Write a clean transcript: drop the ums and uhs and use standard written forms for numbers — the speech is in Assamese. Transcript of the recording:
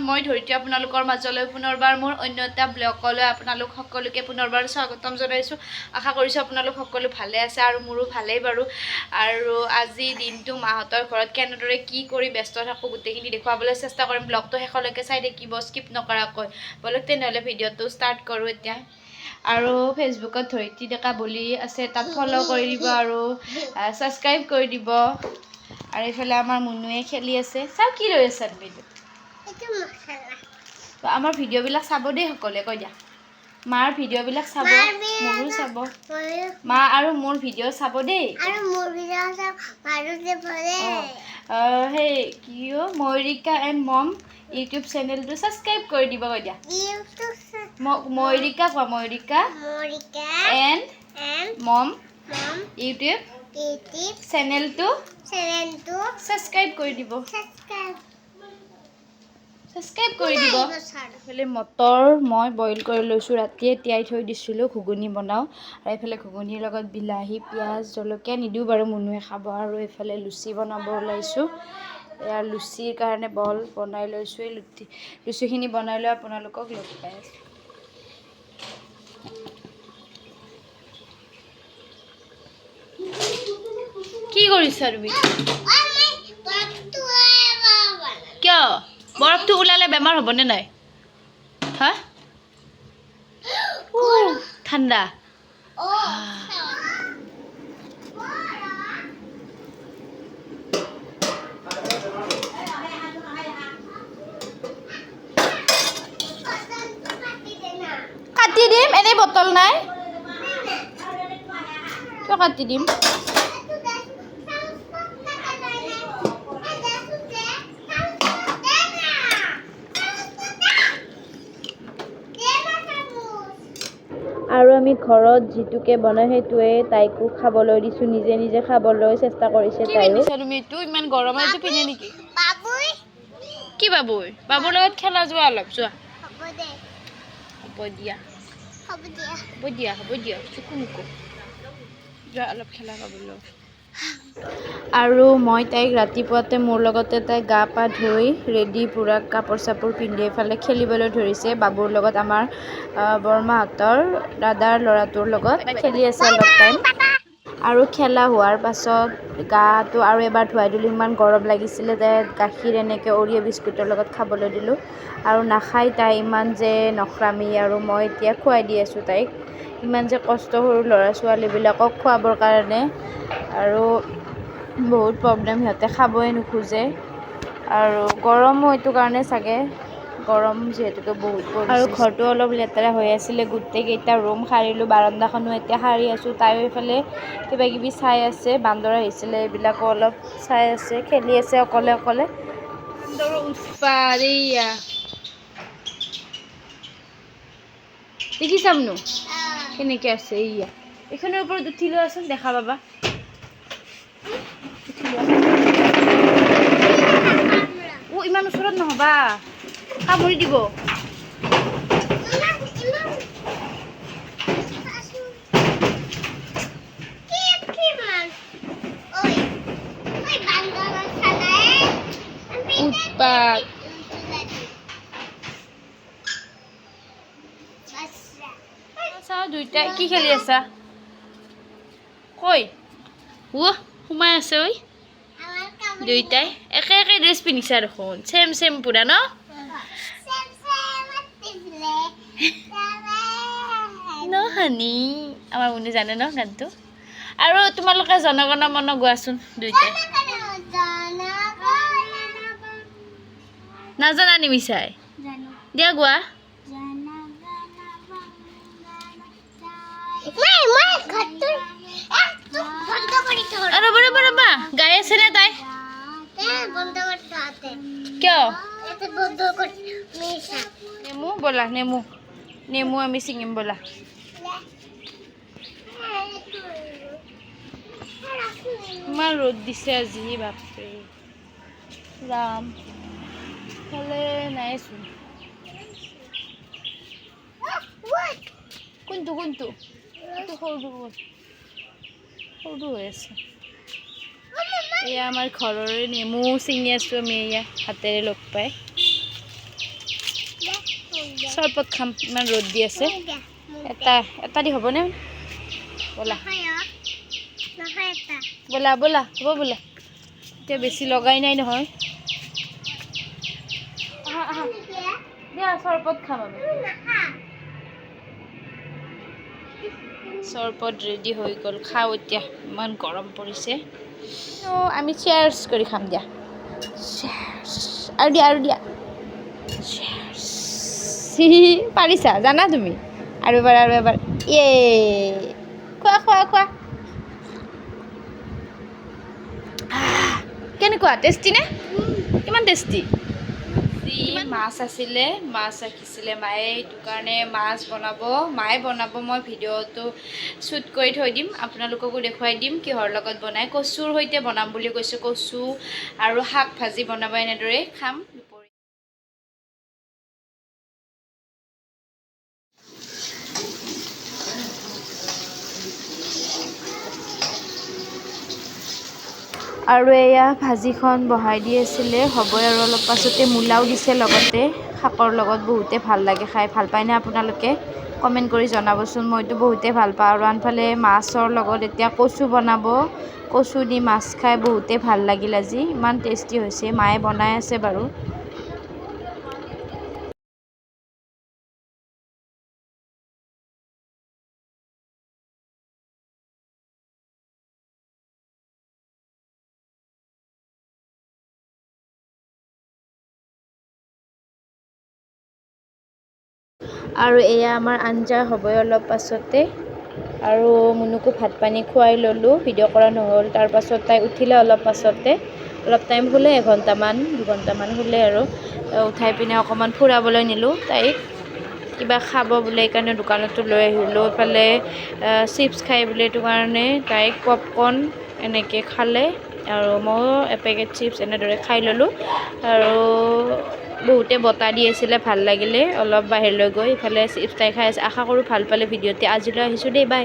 মই ধৰিত্ৰী আপোনালোকৰ মাজলৈ পুনৰবাৰ মোৰ অন্য এটা ব্লগলৈ আপোনালোক সকলোকে পুনৰবাৰ স্বাগতম জনাইছোঁ। আশা কৰিছোঁ আপোনালোক সকলো ভালে আছে আৰু মোৰো ভালেই বাৰু। আৰু আজি দিনটো মাহঁতৰ ঘৰত কেনেদৰে কি কৰি ব্যস্ত থাকোঁ গোটেইখিনি দেখুৱাবলৈ চেষ্টা কৰিম। ব্লগটো শেষলৈকে চাই থাকিব স্কিপ নকৰাকৈ। বলক তেনেহ'লে ভিডিঅ'টো ষ্টাৰ্ট কৰোঁ এতিয়া। আৰু ফেচবুকত ধৰিত্ৰী ডেকা বুলি আছে, তাত ফ'ল' কৰি দিব আৰু ছাবস্ক্ৰাইব কৰি দিব। আৰু এইফালে আমাৰ মুনুৱে খেলি আছে। চাওঁ কি লৈ আছে তুমি? আমাৰ ভিডিঅ'বিলাক চাব দেই সকলোৱে, কৈ দিয়া। মাৰ ভিডিঅ'বিলাক চাব, মোৰো চাব। মা আৰু মোৰ ভিডিঅ' চাব দেই। সেই কি ময়ূৰিকা এণ্ড মম ইউটিউব চেনেলটো ছাবস্ক্ৰাইব কৰি দিব, কৈ দিয়া। ময়ূৰিকা কোৱা, ময়ূৰিকা এণ্ড মম ইউটিউব চেনেলটো ছাবস্ক্ৰাইব কৰি দিব। ছাবস্ক্ৰাইব কৰি দিব। এইফালে মটৰ মই বইল কৰি লৈছোঁ, ৰাতিয়ে তিয়াই থৈ দিছিলোঁ, ঘুগুনি বনাওঁ। আৰু এইফালে ঘুগুনিৰ লগত বিলাহী পিঁয়াজ জলকীয়া নিদিওঁ বাৰু, মুনুৱে খাব। আৰু এইফালে লুচি বনাব ওলাইছোঁ। এয়া লুচিৰ কাৰণে বল বনাই লৈছোঁ। এই লুচিখিনি বনাই লৈ আপোনালোকক লগ পাই আছোঁ। কি কৰিছা তুমি? কিয়? বৰফটো ওলালে বেমাৰ হ'বনে নাই? হা? ঠাণ্ডা। কাটি দিম, এনেই বটল নাই। কিয় কাটি দিম? আৰু আমি ঘৰত যিটোকে বনাই সেইটোৱে তাইকো খাবলৈ দিছোঁ, নিজে নিজে খাবলৈ চেষ্টা কৰিছে তাইও। তুমি এইটো ইমান গৰমত এইটো পিন্ধে নেকি? কি বাবুই? বাবুৰ লগত খেলা, যোৱা অলপ যোৱা। হ'ব দিয়া, হ'ব দিয়া, হ'ব দিয়া, চকু মুকু যোৱা অলপ খেলা বাবুৰ লগত। আৰু মই তাইক ৰাতিপুৱাতে মোৰ লগতে তাইক গা পা ধুই ৰেডি পূৰা কাপোৰ চাপোৰ পিন্ধি এইফালে খেলিবলৈ ধৰিছে বাবুৰ লগত। আমাৰ বৰমাহঁতৰ দাদাৰ ল'ৰাটোৰ লগত খেলি আছে অলপ টাইম। আৰু খেলা হোৱাৰ পাছত গাটো আৰু এবাৰ ধুৱাই দিলোঁ, ইমান গৰম লাগিছিলে। তাই গাখীৰ এনেকৈ অৰিঅ' বিস্কুটৰ লগত খাবলৈ দিলোঁ। আৰু নাখায় তাই, ইমান যে নখৰামি। আৰু মই এতিয়া খুৱাই দি আছোঁ তাইক। ইমান যে কষ্ট সৰু ল'ৰা ছোৱালীবিলাকক খুৱাবৰ কাৰণে। আৰু বহুত প্ৰব্লেম, সিহঁতে খাবই নোখোজে। আৰু গৰমো এইটো কাৰণে চাগে, গৰম যিহেতুকে বহুত পৰিছে। আৰু ঘৰটো অলপ লেতেৰা হৈ আছিলে, গোটেইকেইটা ৰুম সাৰিলোঁ, বাৰাণ্ডাখনো এতিয়া সাৰি আছোঁ। তাইও এইফালে কিবা কিবি চাই আছে, বান্দৰ আহিছিলে এইবিলাকো অলপ চাই আছে, খেলি আছে অকলে অকলে। দেখিছা মুনু কেনেকৈ আছে? এইয়া এইখনৰ ওপৰত উঠি লোৱাচোন, দেখা পাবা। ইমান ওচৰত নহবা, কামুৰি দিব। উৎপাত। চাওঁ দুইটাই কি খেলি আছা? কৈ সোমাই আছে। ঐ দুইটাই একে একে ড্ৰেছ পিন্ধিছা দেখোন, চেম চেম পুৰা ন? হানি আমাৰ মুনু জানে ন গানটো। আৰু তোমালোকে জনগণ মন গোৱাচোন দুইটাই। নাজানা নিবিচাই দিয়া, গোৱা। ৰবা গাই আছে নে তাই? কিয়? নেমু ব'লা, নেমু নেমু আমি ছিঙিম ব'লা। ইমান ৰ'দ দিছে আজি, বাপৰে ৰাম। ফালে নাইচোন। কোনটো কোনটো? এইটো সৰুটো হৈ আছে। এয়া আমাৰ ঘৰৰে নেমু ছিঙি আছোঁ আমি, এয়া হাতেৰে লগ পাই। চৰবত খাম, ইমান ৰ'দ দি আছে। এটা দি হ'বনে? ব'লা ব'লা ব'লা, হ'ব ব'লা, এতিয়া বেছি লগাই নাই নহয়। দিয়া চৰবত খাম আমি। চৰবত ৰেডি হৈ গ'ল, খাওঁ এতিয়া, ইমান গৰম পৰিছে। আমি শ্বেয়াৰ্ছ কৰি খাম দিয়া, আৰু দিয়া পাৰিছা, জানা তুমি? আৰু এবাৰ ইয়ে, খোৱা। কেনেকুৱা, টেষ্টি নে? কিমান টেষ্টি? মাছ আছিলে, মাছ ৰাখিছিলে মায়ে, সেইটো কাৰণে মায়ে বনাব। মই ভিডিঅ'টো শ্বুট কৰি থৈ দিম, আপোনালোককো দেখুৱাই দিম কিহৰ লগত বনাই। কচুৰ সৈতে বনাম বুলি কৈছোঁ, কচু আৰু শাক ভাজি বনাব, এনেদৰে খাম। আৰু এয়া ভাজিখন বহাই দি আছিলে, হ'বই আৰু অলপ পাছতে। মূলাও দিছে লগতে, শাকৰ লগত। বহুতে ভাল লাগে খাই, ভাল পায়নে আপোনালোকে? কমেণ্ট কৰি জনাবচোন, মইতো বহুতে ভাল পাওঁ। আৰু আনফালে মাছৰ লগত এতিয়া কচু বনাব, কচু দি মাছ খাই বহুতে ভাল লাগিল আজি, ইমান টেষ্টি হৈছে। মায়ে বনাই আছে বাৰু। আৰু এয়া আমাৰ আঞ্জা হ'বই অলপ পাছতে। আৰু মুনুকো ভাত পানী খুৱাই ল'লোঁ, ভিডিঅ' কৰা নহ'ল। তাৰপাছত তাই উঠিলে অলপ পাছতে, অলপ টাইম শুলে, 2ঘণ্টামান শুলে আৰু। উঠাই পিনে অকণমান ফুৰাবলৈ নিলোঁ তাইক, কিবা খাব বোলে, সেইকাৰণে দোকানতো লৈ আহিলোঁ। এইফালে চিপছ খাই বোলে, সেইটো কাৰণে তাইক পপকৰ্ণ এনেকৈ খালে, আৰু ময়ো এপেকেট চিপছ এনেদৰে খাই ল'লোঁ। আৰু বহুতে বটাহ দি আছিলে, ভাল লাগিলে অলপ বাহিৰলৈ গৈ। ইফালে চিপছ তাই খাই আছে। আশা কৰোঁ ভাল পালে ভিডিঅ'টি। আজিলৈ আহিছোঁ দেই, বাই।